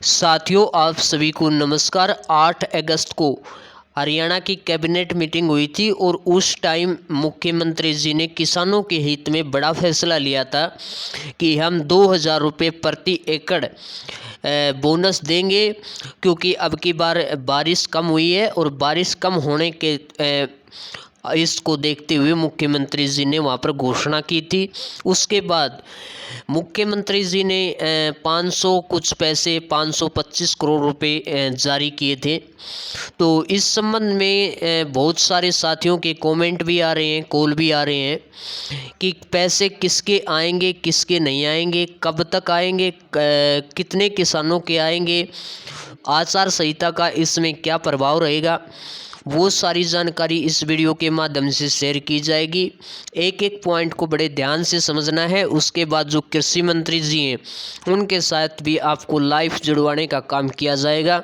साथियों, आप सभी को नमस्कार। 8 अगस्त को हरियाणा की कैबिनेट मीटिंग हुई थी और उस टाइम मुख्यमंत्री जी ने किसानों के हित में बड़ा फैसला लिया था कि हम 2000 रुपये प्रति एकड़ बोनस देंगे, क्योंकि अब की बार बारिश कम हुई है और बारिश कम होने के इसको देखते हुए मुख्यमंत्री जी ने वहाँ पर घोषणा की थी। उसके बाद मुख्यमंत्री जी ने 500 कुछ पैसे 525 करोड़ रुपए जारी किए थे। तो इस संबंध में बहुत सारे साथियों के कमेंट भी आ रहे हैं, कॉल भी आ रहे हैं कि पैसे किसके आएंगे, किसके नहीं आएंगे, कब तक आएंगे, कितने किसानों के आएंगे, आचार संहिता का इसमें क्या प्रभाव रहेगा। वो सारी जानकारी इस वीडियो के माध्यम से शेयर की जाएगी। एक एक पॉइंट को बड़े ध्यान से समझना है। उसके बाद जो कृषि मंत्री जी हैं उनके साथ भी आपको लाइव जुड़वाने का काम किया जाएगा।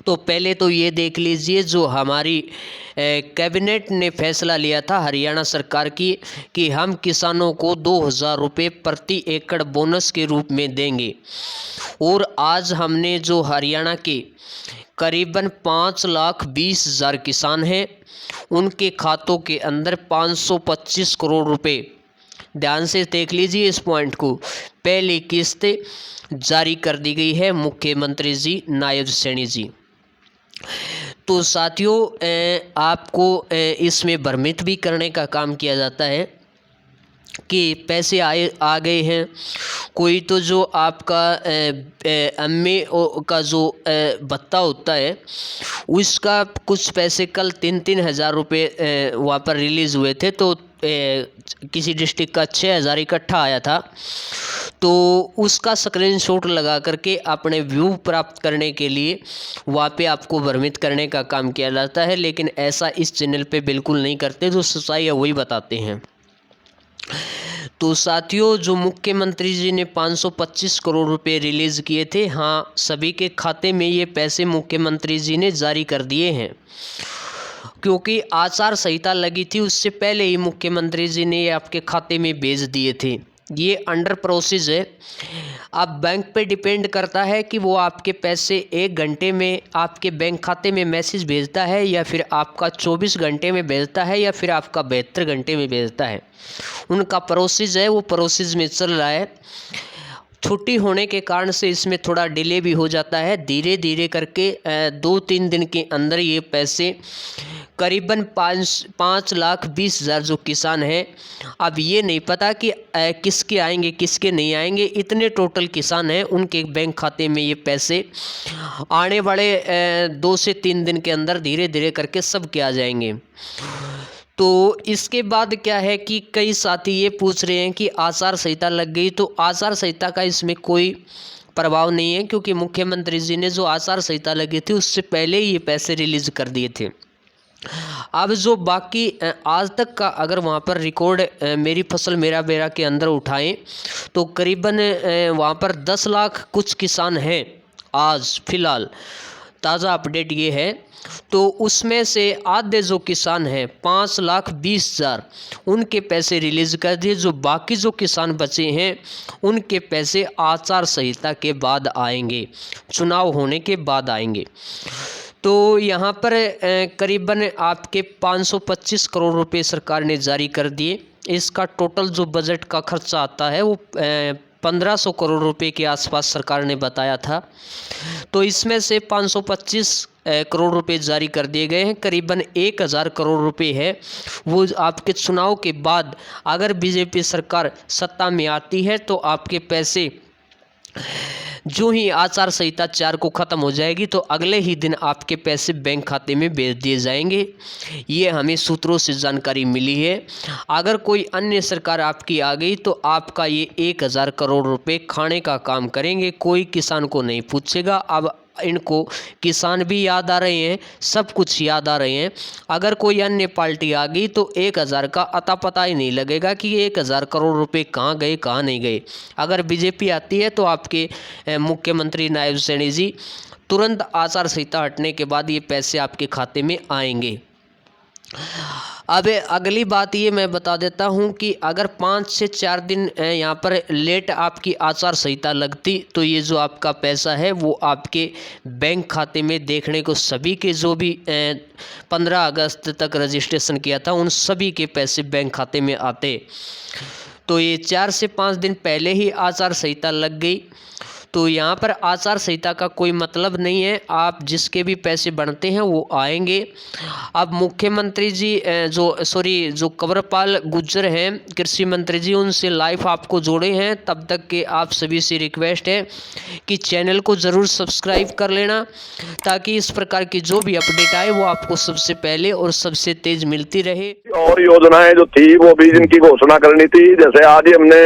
तो पहले तो ये देख लीजिए, जो हमारी कैबिनेट ने फैसला लिया था हरियाणा सरकार की कि हम किसानों को 2000 रुपये प्रति एकड़ बोनस के रूप में देंगे। और आज हमने जो हरियाणा के करीबन 5,20,000 किसान हैं, उनके खातों के अंदर 525 करोड़ रुपए, ध्यान से देख लीजिए इस पॉइंट को, पहली किस्त जारी कर दी गई है मुख्यमंत्री जी नायब सैनी जी। तो साथियों, आपको इसमें भ्रमित भी करने का काम किया जाता है कि पैसे आ गए हैं। कोई तो जो आपका एमए का जो भत्ता होता है उसका कुछ पैसे कल 3,000 रुपये वहाँ पर रिलीज़ हुए थे। तो किसी डिस्ट्रिक्ट का 6,000 इकट्ठा आया था। तो उसका स्क्रीनशॉट लगा करके अपने व्यू प्राप्त करने के लिए वहाँ पे आपको भ्रमित करने का काम किया जाता है, लेकिन ऐसा इस चैनल पे बिल्कुल नहीं करते। जो सच्चाई है वही बताते हैं। तो साथियों, जो मुख्यमंत्री जी ने 525 करोड़ रुपए रिलीज़ किए थे, हाँ, सभी के खाते में ये पैसे मुख्यमंत्री जी ने जारी कर दिए हैं। क्योंकि आचार संहिता लगी थी उससे पहले ही मुख्यमंत्री जी ने ये आपके खाते में भेज दिए थे। ये अंडर प्रोसेस है। अब बैंक पे डिपेंड करता है कि वो आपके पैसे 1 घंटे में आपके बैंक खाते में मैसेज भेजता है, या फिर आपका 24 घंटे में भेजता है, या फिर आपका 72 घंटे में भेजता है। उनका प्रोसेस है, वो प्रोसेस में चल रहा है। छुट्टी होने के कारण से इसमें थोड़ा डिले भी हो जाता है। धीरे धीरे करके 2-3 दिन के अंदर ये पैसे करीबन 5,20,000 जो किसान हैं, अब ये नहीं पता कि किसके आएंगे किसके नहीं आएंगे। इतने टोटल किसान हैं, उनके बैंक खाते में ये पैसे आने वाले 2 से 3 दिन के अंदर धीरे धीरे करके सब के आ जाएंगे। तो इसके बाद क्या है कि कई साथी ये पूछ रहे हैं कि आचार संहिता लग गई। तो आचार संहिता का इसमें कोई प्रभाव नहीं है, क्योंकि मुख्यमंत्री जी ने जो आचार संहिता लगी थी उससे पहले ही ये पैसे रिलीज कर दिए थे। अब जो बाकी आज तक का अगर वहाँ पर रिकॉर्ड मेरी फसल मेरा बेड़ा के अंदर उठाएं तो करीबन वहाँ पर 10 लाख कुछ किसान हैं। आज फिलहाल ताज़ा अपडेट ये है। तो उसमें से आधे जो किसान हैं 5,20,000 उनके पैसे रिलीज़ कर दिए। जो बाकी जो किसान बचे हैं उनके पैसे आचार संहिता के बाद आएंगे, चुनाव होने के बाद आएंगे। तो यहाँ पर करीबन आपके 525 करोड़ रुपए सरकार ने जारी कर दिए। इसका टोटल जो बजट का खर्चा आता है वो 1,500 करोड़ रुपए के आसपास सरकार ने बताया था। तो इसमें से 525 करोड़ रुपए जारी कर दिए गए हैं। करीबन 1,000 करोड़ रुपए है वो आपके चुनाव के बाद, अगर बीजेपी सरकार सत्ता में आती है तो आपके पैसे जो ही आचार संहिता 4 को ख़त्म हो जाएगी तो अगले ही दिन आपके पैसे बैंक खाते में भेज दिए जाएंगे। ये हमें सूत्रों से जानकारी मिली है। अगर कोई अन्य सरकार आपकी आ गई तो आपका ये 1,000 करोड़ रुपए खाने का काम करेंगे। कोई किसान को नहीं पूछेगा। अब इनको किसान भी याद आ रहे हैं, सब कुछ याद आ रहे हैं। अगर कोई अन्य पार्टी आ गई तो 1,000 का अता पता ही नहीं लगेगा कि 1,000 करोड़ रुपए कहाँ गए कहाँ नहीं गए। अगर बीजेपी आती है तो आपके मुख्यमंत्री नायब सैनी जी तुरंत आचार संहिता हटने के बाद ये पैसे आपके खाते में आएंगे। अब अगली बात ये मैं बता देता हूँ कि अगर 5 से 4 दिन यहाँ पर लेट आपकी आचार संहिता लगती तो ये जो आपका पैसा है वो आपके बैंक खाते में देखने को सभी के जो भी 15 अगस्त तक रजिस्ट्रेशन किया था उन सभी के पैसे बैंक खाते में आते। तो ये 4 से 5 दिन पहले ही आचार संहिता लग गई। तो यहाँ पर आचार संहिता का कोई मतलब नहीं है, आप जिसके भी पैसे बनते हैं वो आएंगे। अब मुख्यमंत्री जी जो कंवरपाल गुर्जर हैं कृषि मंत्री जी, उनसे लाइव आपको जोड़े हैं। तब तक के आप सभी से रिक्वेस्ट है कि चैनल को ज़रूर सब्सक्राइब कर लेना ताकि इस प्रकार की जो भी अपडेट आए वो आपको सबसे पहले और सबसे तेज मिलती रहे। और योजनाएं जो थी वो भी जिनकी घोषणा करनी थी, जैसे आज ही हमने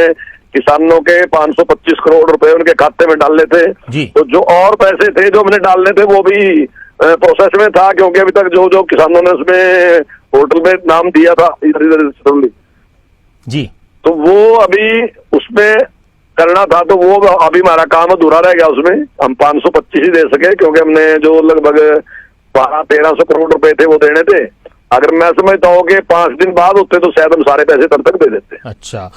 किसानों के 525 करोड़ रुपए उनके खाते में डालने थे जी। तो जो और पैसे थे जो हमने डालने थे वो भी प्रोसेस में था, क्योंकि अभी तक जो किसानों ने उसमें पोर्टल में नाम दिया था इधर जी, तो वो अभी उसमें करना था, तो वो अभी हमारा काम अधूरा रह गया। उसमें हम 525 ही दे सके, क्योंकि हमने जो लगभग 1200-1300 करोड़ रुपए थे वो देने थे। अगर मैं समझता हूँ कि 5 दिन बाद होते तो शायद हम सारे पैसे तब तक दे देते। अच्छा।